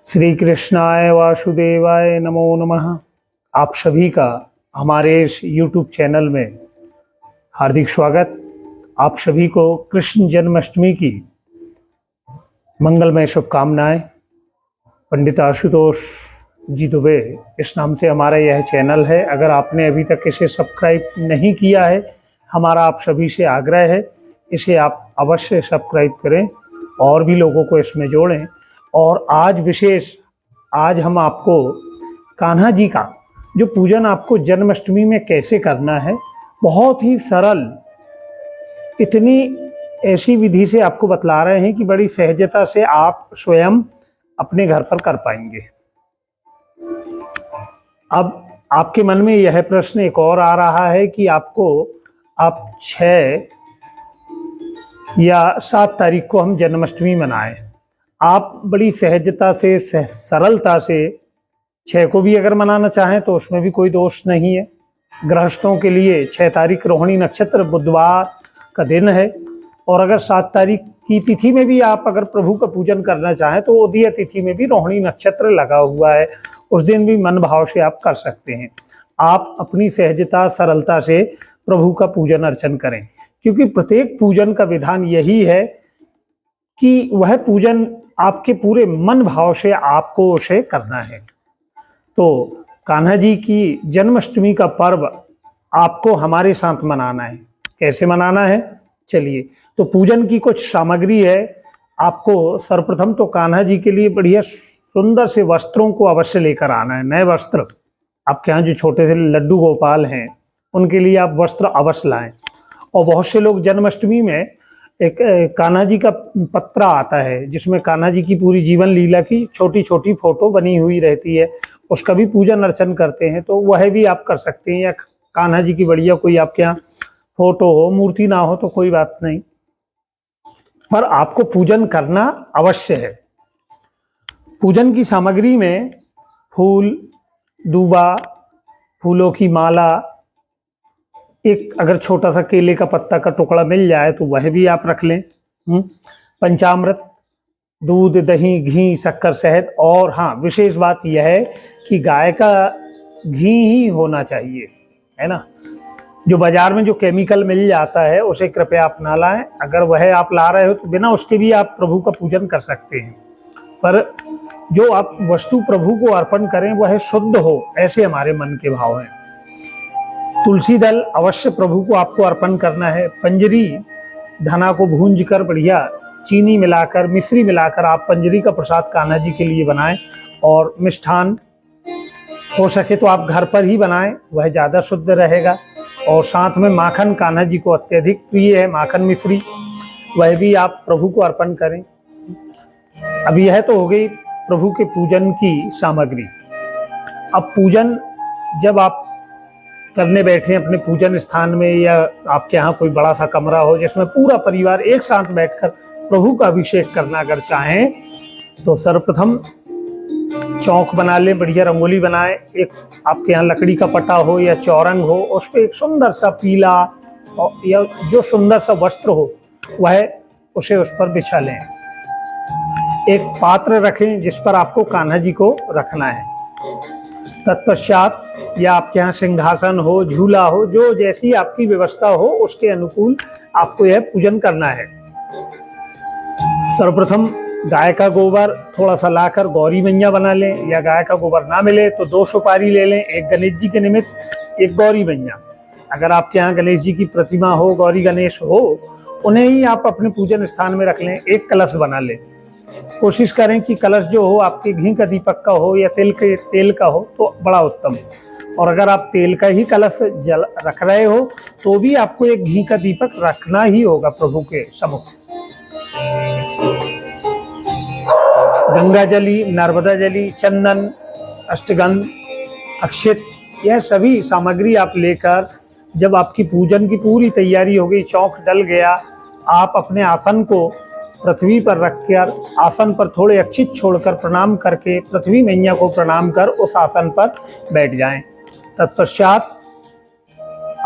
श्री कृष्णाय वासुदेवाय नमो नमः। आप सभी का हमारे इस YouTube चैनल में हार्दिक स्वागत। आप सभी को कृष्ण जन्माष्टमी की मंगलमय शुभकामनाएं। पंडित आशुतोष जी दुबे इस नाम से हमारा यह चैनल है। अगर आपने अभी तक इसे सब्सक्राइब नहीं किया है, हमारा आप सभी से आग्रह है इसे आप अवश्य सब्सक्राइब करें और भी लोगों को इसमें जोड़ें। और आज हम आपको कान्हा जी का जो पूजन आपको जन्माष्टमी में कैसे करना है, बहुत ही सरल इतनी ऐसी विधि से आपको बतला रहे हैं कि बड़ी सहजता से आप स्वयं अपने घर पर कर पाएंगे। अब आपके मन में यह प्रश्न एक और आ रहा है कि आप 6 या 7 तारीख को हम जन्माष्टमी मनाएं। आप बड़ी सहजता से सरलता से 6 को भी अगर मनाना चाहें तो उसमें भी कोई दोष नहीं है। गृहस्थों के लिए 6 तारीख रोहिणी नक्षत्र बुधवार का दिन है, और अगर 7 तारीख की तिथि में भी आप अगर प्रभु का पूजन करना चाहें तो उदय तिथि में भी रोहिणी नक्षत्र लगा हुआ है, उस दिन भी मन भाव से आप कर सकते हैं। आप अपनी सहजता सरलता से प्रभु का पूजन अर्चन करें, क्योंकि प्रत्येक पूजन का विधान यही है कि वह पूजन आपके पूरे मन भाव से आपको उसे करना है। तो कान्हा जी की जन्माष्टमी का पर्व आपको हमारे साथ मनाना है। कैसे मनाना है, चलिए। तो पूजन की कुछ सामग्री है। आपको सर्वप्रथम तो कान्हा जी के लिए बढ़िया सुंदर से वस्त्रों को अवश्य लेकर आना है। नए वस्त्र, आपके यहाँ जो छोटे से लड्डू गोपाल हैं उनके लिए आप वस्त्र अवश्य लाएं। और बहुत से लोग जन्माष्टमी में एक कान्हा जी का पत्रा आता है जिसमें कान्हा जी की पूरी जीवन लीला की छोटी छोटी फोटो बनी हुई रहती है, उसका भी पूजन अर्चन करते हैं। तो वह भी आप कर सकते हैं, या कान्हा जी की बढ़िया कोई आपके यहाँ फोटो हो, मूर्ति ना हो तो कोई बात नहीं, पर आपको पूजन करना अवश्य है। पूजन की सामग्री में फूल, दूबा, फूलों की माला, एक अगर छोटा सा केले का पत्ता का टुकड़ा मिल जाए तो वह भी आप रख लें। पंचामृत, दूध, दही, घी, शक्कर, शहद, और हाँ, विशेष बात यह है कि गाय का घी ही होना चाहिए, है ना। जो बाजार में जो केमिकल मिल जाता है उसे कृपया आप ना लाएं। अगर वह आप ला रहे हो तो बिना उसके भी आप प्रभु का पूजन कर सकते हैं, पर जो आप वस्तु प्रभु को अर्पण करें वह शुद्ध हो, ऐसे हमारे मन के भाव हैं। तुलसी दल अवश्य प्रभु को आपको अर्पण करना है। पंजरी धना को भूंज कर बढ़िया चीनी मिलाकर, मिश्री मिलाकर आप पंजरी का प्रसाद कान्हा जी के लिए बनाएं। और मिष्ठान हो सके तो आप घर पर ही बनाएं, वह ज़्यादा शुद्ध रहेगा। और साथ में माखन, कान्हा जी को अत्यधिक प्रिय है माखन मिश्री, वह भी आप प्रभु को अर्पण करें। अब यह तो हो गई प्रभु के पूजन की सामग्री। अब पूजन जब आप करने बैठे अपने पूजन स्थान में, या आपके यहाँ कोई बड़ा सा कमरा हो जिसमें पूरा परिवार एक साथ बैठकर प्रभु का अभिषेक करना अगर चाहें, तो सर्वप्रथम चौक बना लें, बढ़िया रंगोली बनाएं। एक आपके यहाँ लकड़ी का पटा हो या चौरंग हो, उस पर एक सुंदर सा पीला या जो सुंदर सा वस्त्र हो वह उसे उस पर बिछा लें। एक पात्र रखें जिस पर आपको कान्हा जी को रखना है। तत्पश्चात या आपके यहाँ सिंहासन हो, झूला हो, जो जैसी आपकी व्यवस्था हो उसके अनुकूल आपको यह पूजन करना है। सर्वप्रथम गाय का गोबर थोड़ा सा लाकर गौरी मैया बना लें, या गाय का गोबर ना मिले तो 2 सुपारी ले लें, एक गणेश जी के निमित्त, एक गौरी मैया। अगर आपके यहाँ गणेश जी की प्रतिमा हो, गौरी गणेश हो, उन्हें ही आप अपने पूजन स्थान में रख लें। एक कलश बना लें। कोशिश करें कि कलश जो हो आपके घी का दीपक का हो या तेल का हो तो बड़ा उत्तम। और अगर आप तेल का ही कलश जल रख रहे हो तो भी आपको एक घी का दीपक रखना ही होगा प्रभु के सम्मुख। गंगा जली, नर्मदा जली, चंदन, अष्टगंध, अक्षत, यह सभी सामग्री आप लेकर जब आपकी पूजन की पूरी तैयारी हो गई, चौक डल गया, आप अपने आसन को पृथ्वी पर रखकर आसन पर थोड़े अक्षित छोड़कर प्रणाम करके पृथ्वी मैया को प्रणाम कर उस आसन पर बैठ जाएं। तत्पश्चात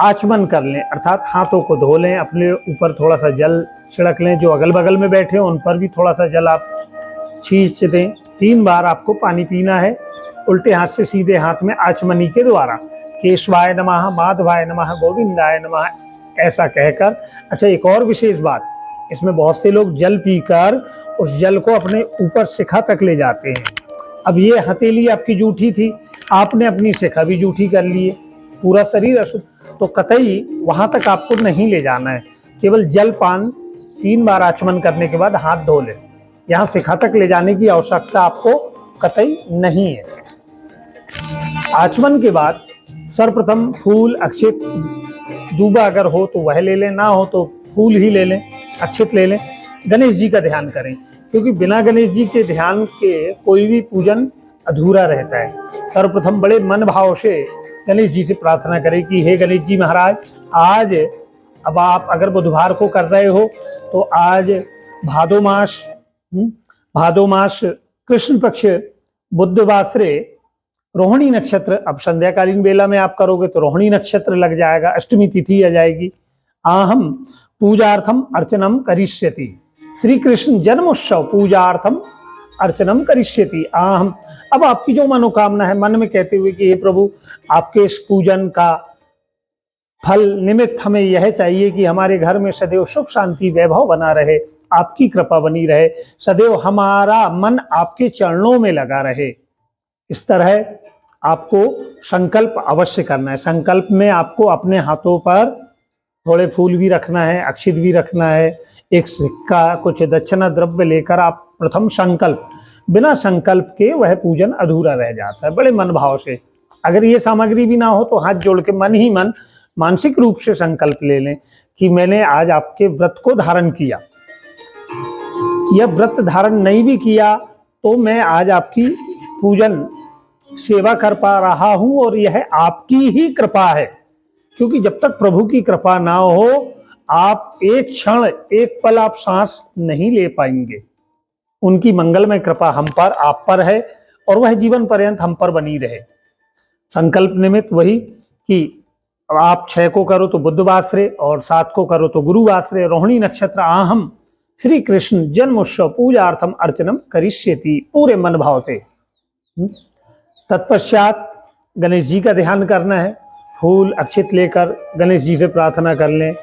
आचमन कर लें, अर्थात हाथों को धो लें, अपने ऊपर थोड़ा सा जल छिड़क लें, जो अगल बगल में बैठे हों उन पर भी थोड़ा सा जल आप छींच दें। 3 बार आपको पानी पीना है, उल्टे हाथ से सीधे हाथ में आचमनी के द्वारा। केशवाय नमः, माधवाय नमः, गोविंदाय नमः ऐसा कहकर। अच्छा, एक और विशेष बात, इसमें बहुत से लोग जल पीकर उस जल को अपने ऊपर शिखा तक ले जाते हैं। अब ये हथेली आपकी जूठी थी, आपने अपनी शिखा भी जूठी कर ली है, पूरा शरीर अशुद्ध, तो कतई वहां तक आपको नहीं ले जाना है। केवल जल पान 3 बार आचमन करने के बाद हाथ धो ले, यहाँ शिखा तक ले जाने की आवश्यकता आपको कतई नहीं है। आचमन के बाद सर्वप्रथम फूल, अक्षित, दूबा अगर हो तो वह ले लें, ना हो तो फूल ही ले लें, अक्षित ले लें। गणेश जी का ध्यान करें, क्योंकि बिना गणेश जी के ध्यान के कोई भी पूजन अधूरा रहता है। सर्वप्रथम बड़े मन भाव से गणेश जी से प्रार्थना करें कि हे गणेश जी महाराज, आज अब आप अगर बुधवार को कर रहे हो तो आज भादो मास कृष्ण पक्ष बुधवासरे रोहिणी नक्षत्र, अब संध्याकालीन बेला में आप करोगे तो रोहिणी नक्षत्र लग जाएगा, अष्टमी तिथि आ जाएगी। आहम पूजार्थम अर्चनम करिष्यति, श्री कृष्ण जन्मोत्सव पूजार्थम अर्चनम करिष्यति आहम। अब आपकी जो मनोकामना है, मन में कहते हुए कि हे प्रभु, आपके इस पूजन का फल निमित्त हमें यह चाहिए कि हमारे घर में सदैव सुख शांति वैभव बना रहे, आपकी कृपा बनी रहे, सदैव हमारा मन आपके चरणों में लगा रहे। इस तरह आपको संकल्प अवश्य करना है। संकल्प में आपको अपने हाथों पर थोड़े फूल भी रखना है, अक्षित भी रखना है, एक सिक्का, कुछ दक्षिणा द्रव्य लेकर आप प्रथम संकल्प, बिना संकल्प के वह पूजन अधूरा रह जाता है। बड़े मन भाव से, अगर ये सामग्री भी ना हो तो हाथ जोड़ के मन ही मन मानसिक रूप से संकल्प ले लें कि मैंने आज आपके व्रत को धारण किया, यह व्रत धारण नहीं भी किया तो मैं आज आपकी पूजन सेवा कर पा रहा हूं और यह आपकी ही कृपा है। क्योंकि जब तक प्रभु की कृपा ना हो, आप एक क्षण, एक पल आप सांस नहीं ले पाएंगे। उनकी मंगलमय कृपा हम पर, आप पर है और वह जीवन पर्यंत हम पर बनी रहे। संकल्प निमित्त वही कि आप 6 को करो तो बुधवासरे और 7 को करो तो गुरुवासरे, रोहिणी नक्षत्र आहम श्री कृष्ण जन्मोत्सव पूजार्थम अर्चनम करिष्यति, पूरे मन भाव से। तत्पश्चात गणेश जी का ध्यान करना है, फूल अक्षित लेकर गणेश जी से प्रार्थना कर लें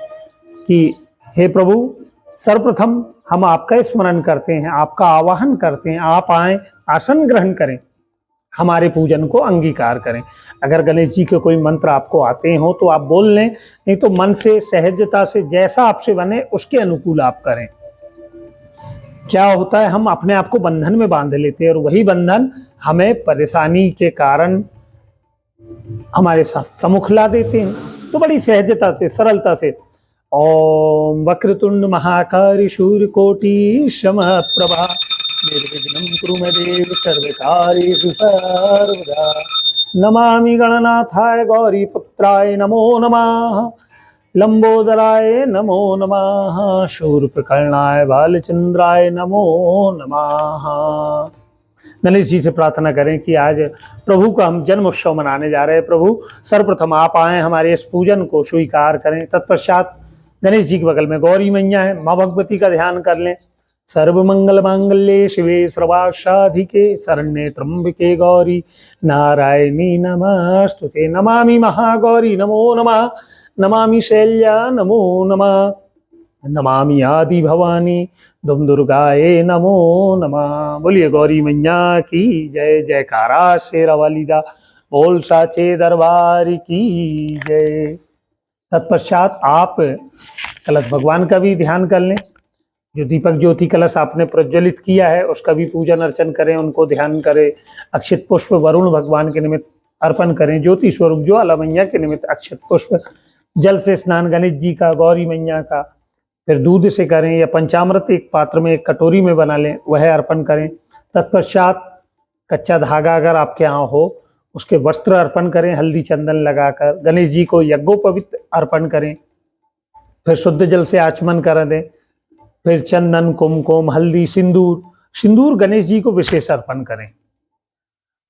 कि हे प्रभु, सर्वप्रथम हम आपका स्मरण करते हैं, आपका आवाहन करते हैं, आप आए, आसन ग्रहण करें, हमारे पूजन को अंगीकार करें। अगर गणेश जी के कोई मंत्र आपको आते हो तो आप बोल लें, नहीं तो मन से सहजता से जैसा आपसे बने उसके अनुकूल आप करें। क्या होता है, हम अपने आप को बंधन में बांध लेते हैं और वही बंधन हमें परेशानी के कारण हमारे साथ सम्मुख ला देते हैं। तो बड़ी सहजता से, सरलता से ओम वक्रतुंड महाकाय सूर्यकोटि समप्रभा निर्विघ्नं कुरु मे देव सर्वकार्येषु सर्वदा। नमामि गणनाथाय गौरीपुत्राय नमो नमः, लंबोदराय नमो नमः, शूर्पकर्णाय बालचंद्राय नमो नमः। गणेश जी से प्रार्थना करें कि आज प्रभु का हम जन्मोत्सव मनाने जा रहे हैं। प्रभु, सर्वप्रथम आप आए, हमारे इस पूजन को स्वीकार करें। तत्पश्चात गणेश जी के बगल में गौरी मैया है, माँ भगवती का ध्यान कर लें। सर्वमंगल मांगल्ये शिवे सर्वार्थसाधिके शरण्ये त्र्यंबके गौरी नारायणी नमस्तुते। नमामि महागौरी नमो नमः, नमामि शैल्या नमो नमः, नमामि आदि भवानी दुम दुर्गाए नमो नमः। बोलिए गौरी मैया की जय, जयकारा शेरा वाली दा, बोल साचे दरबार की जय। तत्पश्चात आप कलश भगवान का भी ध्यान कर लें। जो दीपक ज्योति कलश आपने प्रज्वलित किया है उसका भी पूजन अर्चन करें, उनको ध्यान करें। अक्षत पुष्प वरुण भगवान के निमित्त अर्पण करें। ज्योति स्वरूप ज्वाला मैया के निमित्त अक्षत पुष्प, जल से स्नान गणेश जी का, गौरी मैया का, फिर दूध से करें या पंचामृत एक पात्र में, एक कटोरी में बना लें, वह अर्पण करें। तत्पश्चात कच्चा धागा अगर आपके यहाँ हो उसके वस्त्र अर्पण करें, हल्दी चंदन लगाकर गणेश जी को यज्ञोपवीत अर्पण करें। फिर शुद्ध जल से आचमन कर दें। फिर चंदन, कुमकुम, हल्दी, सिंदूर, सिंदूर गणेश जी को विशेष अर्पण करें।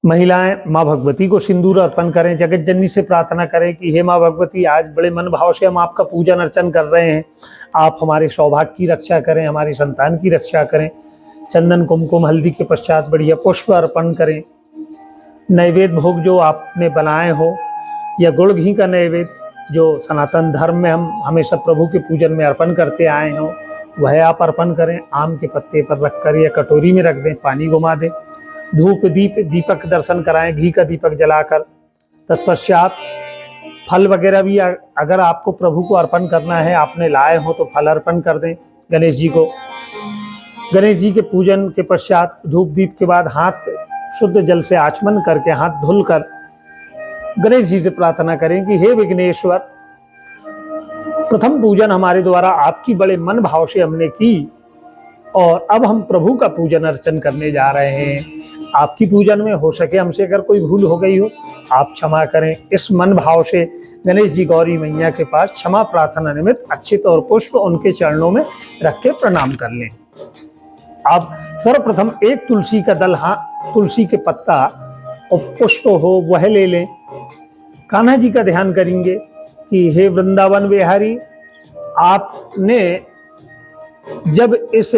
महिलाएं माँ भगवती को सिंदूर अर्पण करें। जगत जननी से प्रार्थना करें कि हे माँ भगवती, आज बड़े मन भाव से हम आपका पूजन अर्चन कर रहे हैं, आप हमारे सौभाग्य की रक्षा करें, हमारी संतान की रक्षा करें। चंदन कुमकुम हल्दी के पश्चात बढ़िया पुष्प अर्पण करें। नैवेद्य भोग जो आपने बनाए हो या गुड़ घी का नैवेद्य जो सनातन धर्म में हम हमेशा प्रभु के पूजन में अर्पण करते आए हों, वह आप अर्पण करें। आम के पत्ते पर रखकर या कटोरी में रख दें, पानी घुमा दें। धूप दीपक दर्शन कराएं, घी का दीपक जलाकर। तत्पश्चात फल वगैरह भी अगर आपको प्रभु को अर्पण करना है, आपने लाए हो तो फल अर्पण कर दें गणेश जी को। गणेश जी के पूजन के पश्चात धूप दीप के बाद हाथ शुद्ध जल से आचमन करके हाथ धुलकर गणेश जी से प्रार्थना करें कि हे विघ्नेश्वर, प्रथम पूजन हमारे द्वारा आपकी बड़े मन भाव से हमने की और अब हम प्रभु का पूजन अर्चन करने जा रहे हैं। आपकी पूजन में हो सके हमसे अगर कोई भूल हो गई हो आप क्षमा करें। इस मन भाव से गणेश जी गौरी मैया के पास क्षमा प्रार्थना निमित्त अक्षित और पुष्प उनके चरणों में रख के प्रणाम कर लें। आप सर्वप्रथम एक तुलसी का दल, तुलसी के पत्ता और पुष्प हो वह ले लें। कान्हा जी का ध्यान करेंगे कि हे वृंदावन बिहारी, आपने जब इस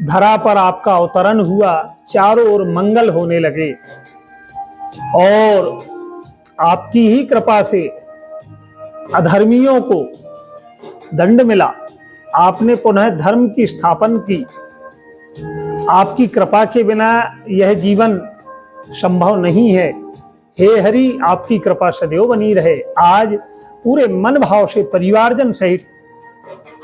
धरा पर आपका अवतरण हुआ, चारों ओर मंगल होने लगे और आपकी ही कृपा से अधर्मियों को दंड मिला। आपने पुनः धर्म की स्थापना की। आपकी कृपा के बिना यह जीवन संभव नहीं है। हे हरि, आपकी कृपा सदैव बनी रहे। आज पूरे मन भाव से परिवारजन सहित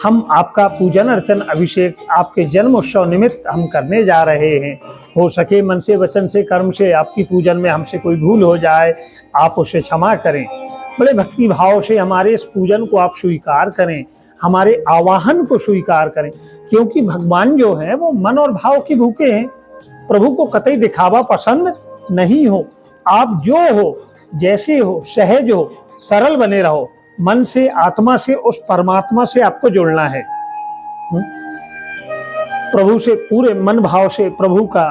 हम आपका पूजन अर्चन अभिषेक आपके जन्म उत्सव निमित्त हम करने जा रहे हैं। हो सके मन से वचन से कर्म से आपकी पूजन में हमसे कोई भूल हो जाए, आप उसे क्षमा करें। बड़े भक्ति भाव से हमारे इस पूजन को आप स्वीकार करें, हमारे आवाहन को स्वीकार करें, क्योंकि भगवान जो है वो मन और भाव के भूखे हैं। प्रभु को कतई दिखावा पसंद नहीं हो। आप जो हो, जैसे हो, सहज हो, सरल बने रहो। मन से, आत्मा से, उस परमात्मा से आपको जुड़ना है। प्रभु से पूरे मन भाव से प्रभु का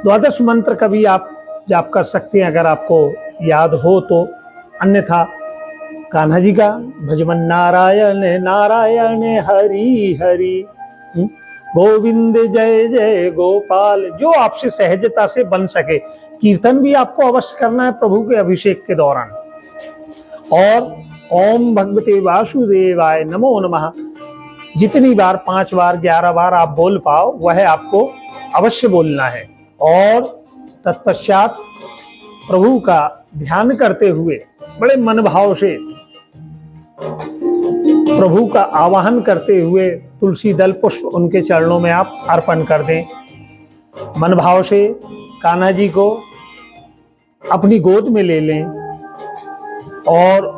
12 मंत्र का भी आप जाप कर सकते हैं अगर आपको याद हो तो। अन्यथा कान्हा जी का भजमन नारायण नारायण हरि हरि, गोविंद जय जय गोपाल, जो आपसे सहजता से बन सके। कीर्तन भी आपको अवश्य करना है प्रभु के अभिषेक के दौरान। और ओम भगवते वासुदेवाय नमो नमः जितनी बार, 5 बार, 11 बार आप बोल पाओ वह आपको अवश्य बोलना है। और तत्पश्चात प्रभु का ध्यान करते हुए बड़े मन भाव से प्रभु का आवाहन करते हुए तुलसी दल पुष्प उनके चरणों में आप अर्पण कर दें। मन भाव से कान्हा जी को अपनी गोद में ले लें और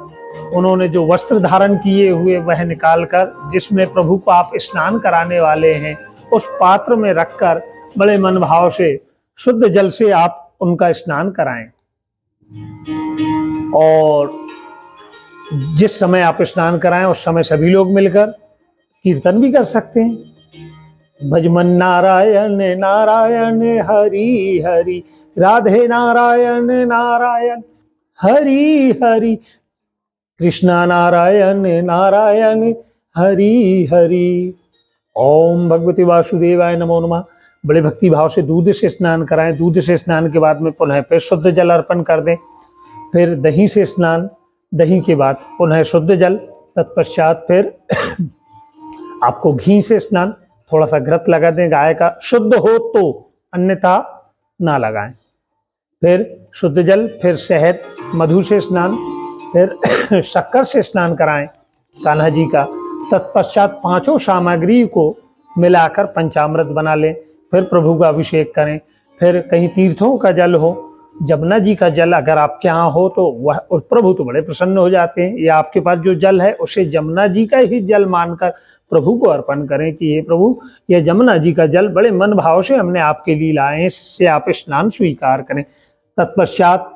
उन्होंने जो वस्त्र धारण किए हुए वह निकालकर, जिसमें प्रभु को आप स्नान कराने वाले हैं, उस पात्र में रखकर बड़े मन भाव से शुद्ध जल से आप उनका स्नान कराएं। और जिस समय आप स्नान कराएं उस समय सभी लोग मिलकर कीर्तन भी कर सकते हैं। भजमन नारायण नारायण हरि हरि, राधे नारायण नारायण हरि हरि, कृष्णा नारायण नारायण हरि हरि। ओम भगवती वासुदेवाय नमो नमः। बड़े भक्ति भाव से दूध से स्नान कराएं। दूध से स्नान के बाद में पुनः फिर शुद्ध जल अर्पण कर दें। फिर दही से स्नान, दही के बाद पुनः शुद्ध जल। तत्पश्चात फिर आपको घी से स्नान, थोड़ा सा घृत लगा दें गाय का, शुद्ध हो तो, अन्यथा ना लगाएं। फिर शुद्ध जल, फिर शहद मधु से स्नान, फिर शक्कर से स्नान कराएं कान्हा जी का। तत्पश्चात 5 सामग्री को मिलाकर पंचामृत बना लें। फिर प्रभु का अभिषेक करें। फिर कहीं तीर्थों का जल हो, जमुना जी का जल अगर आपके यहाँ हो तो वह प्रभु तो बड़े प्रसन्न हो जाते हैं। या आपके पास जो जल है उसे जमुना जी का ही जल मानकर प्रभु को अर्पण करें कि ये प्रभु, यह जमुना जी का जल बड़े मन भाव से हमने आपके लिए लाए हैं, इससे आप स्नान स्वीकार करें। तत्पश्चात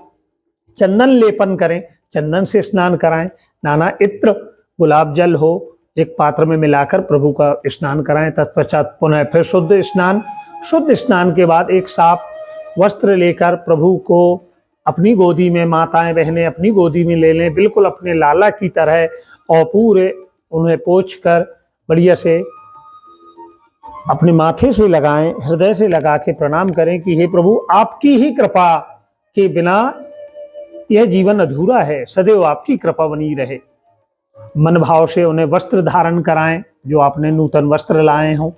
चंदन लेपन करें, चंदन से स्नान कराएं। नाना इत्र गुलाब जल हो एक पात्र में मिलाकर प्रभु का स्नान कराएं। तत्पश्चात पुनः फिर शुद्ध स्नान। शुद्ध स्नान के बाद एक साफ वस्त्र लेकर प्रभु को अपनी गोदी में, माताएं बहनें अपनी गोदी में ले लें, बिल्कुल अपने लाला की तरह, और पूरे उन्हें पोंछ कर बढ़िया से अपने माथे से लगाएं, हृदय से लगा के प्रणाम करें कि हे प्रभु, आपकी ही कृपा के बिना यह जीवन अधूरा है, सदैव आपकी कृपा बनी रहे। मन भाव से उन्हें वस्त्र धारण कराएं, जो आपने नूतन वस्त्र लाए हों,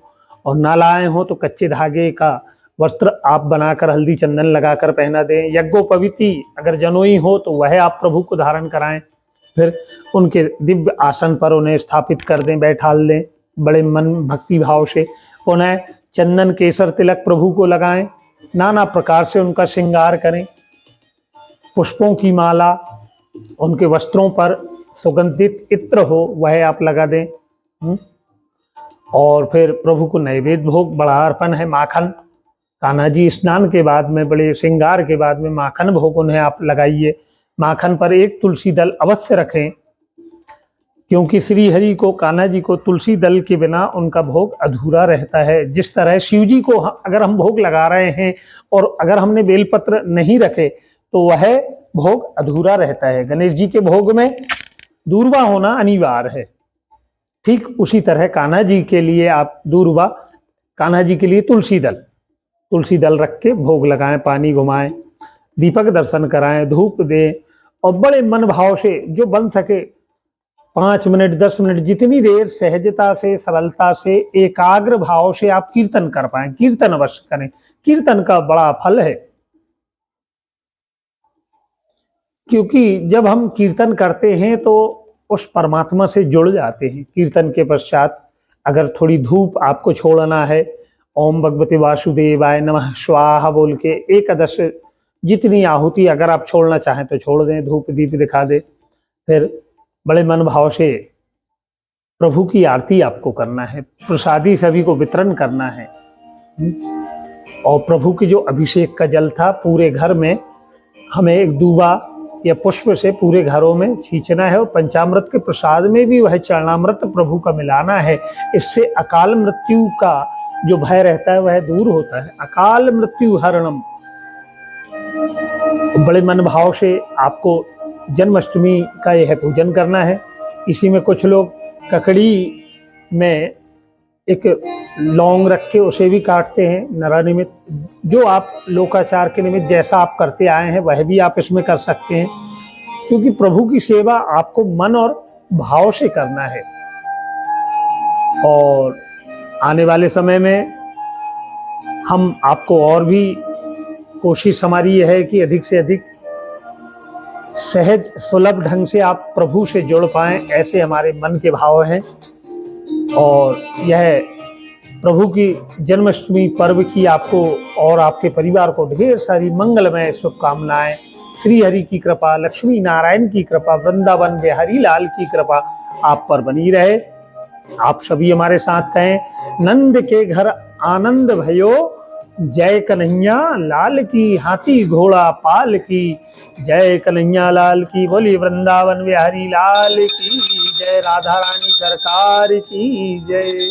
और ना लाए हों तो कच्चे धागे का वस्त्र आप बनाकर हल्दी चंदन लगाकर पहना दें। यज्ञोपवीति अगर जनोई हो तो वह आप प्रभु को धारण कराएं। फिर उनके दिव्य आसन पर उन्हें स्थापित कर दें, बैठाल दें बड़े मन भक्ति भाव से। उन्हें चंदन केसर तिलक प्रभु को लगाएं, नाना प्रकार से उनका श्रृंगार करें। पुष्पों की माला उनके वस्त्रों पर सुगंधित इत्र हो वह आप लगा दें। और फिर प्रभु को नैवेद्य भोग बड़ा अर्पण है माखन। कान्हा जी स्नान के बाद में बड़े श्रृंगार के बाद में माखन भोग उन्हें आप लगाइए। माखन पर एक तुलसी दल अवश्य रखें, क्योंकि श्री हरि को, कान्हा जी को तुलसी दल के बिना उनका भोग अधूरा रहता है। जिस तरह शिव जी को अगर हम भोग लगा रहे हैं और अगर हमने बेलपत्र नहीं रखे तो वह भोग अधूरा रहता है। गणेश जी के भोग में दूर्वा होना अनिवार्य है। ठीक उसी तरह कान्हा जी के लिए आप दूर्वा, कान्हा जी के लिए तुलसी दल रख के भोग लगाएं, पानी घुमाएं, दीपक दर्शन कराएं, धूप दें और बड़े मन भाव से जो बन सके 5 मिनट 10 मिनट जितनी देर सहजता से, सरलता से, एकाग्र भाव से आप कीर्तन कर पाएं, कीर्तन अवश्य करें। कीर्तन का बड़ा फल है, क्योंकि जब हम कीर्तन करते हैं तो उस परमात्मा से जुड़ जाते हैं। कीर्तन के पश्चात अगर थोड़ी धूप आपको छोड़ना है, ओम भगवते वासुदेवाय नमः स्वाहा बोल के एकादश जितनी आहुति अगर आप छोड़ना चाहें तो छोड़ दें, धूप दीप दिखा दें। फिर बड़े मन भाव से प्रभु की आरती आपको करना है, प्रसादी सभी को वितरण करना है। और प्रभु की जो अभिषेक का जल था पूरे घर में हमें एक दूबा या पुष्प से पूरे घरों में छींचना है, और पंचामृत के प्रसाद में भी वह चरणामृत प्रभु का मिलाना है। इससे अकाल मृत्यु का जो भय रहता है वह दूर होता है। अकाल मृत्यु हरणम। बड़े मन भाव से आपको जन्माष्टमी का यह पूजन करना है। इसी में कुछ लोग ककड़ी में एक लौंग रख के उसे भी काटते हैं नरा निमित्त। जो आप लोकाचार के निमित्त जैसा आप करते आए हैं वह भी आप इसमें कर सकते हैं, क्योंकि प्रभु की सेवा आपको मन और भाव से करना है। और आने वाले समय में हम आपको और भी कोशिश हमारी यह है कि अधिक से अधिक सहज सुलभ ढंग से आप प्रभु से जुड़ पाएं, ऐसे हमारे मन के भाव हैं। और यह प्रभु की जन्माष्टमी पर्व की आपको और आपके परिवार को ढेर सारी मंगलमय शुभकामनाएं। श्री हरि की कृपा, लक्ष्मी नारायण की कृपा, वृंदावन बिहारी लाल की कृपा आप पर बनी रहे। आप सभी हमारे साथ कहें, नंद के घर आनंद भयो, जय कन्हैया लाल की, हाथी घोड़ा पाल की, जय कन्हैया लाल की, बोली वृंदावन बिहारी लाल की जय, राधा रानी सरकार की जय।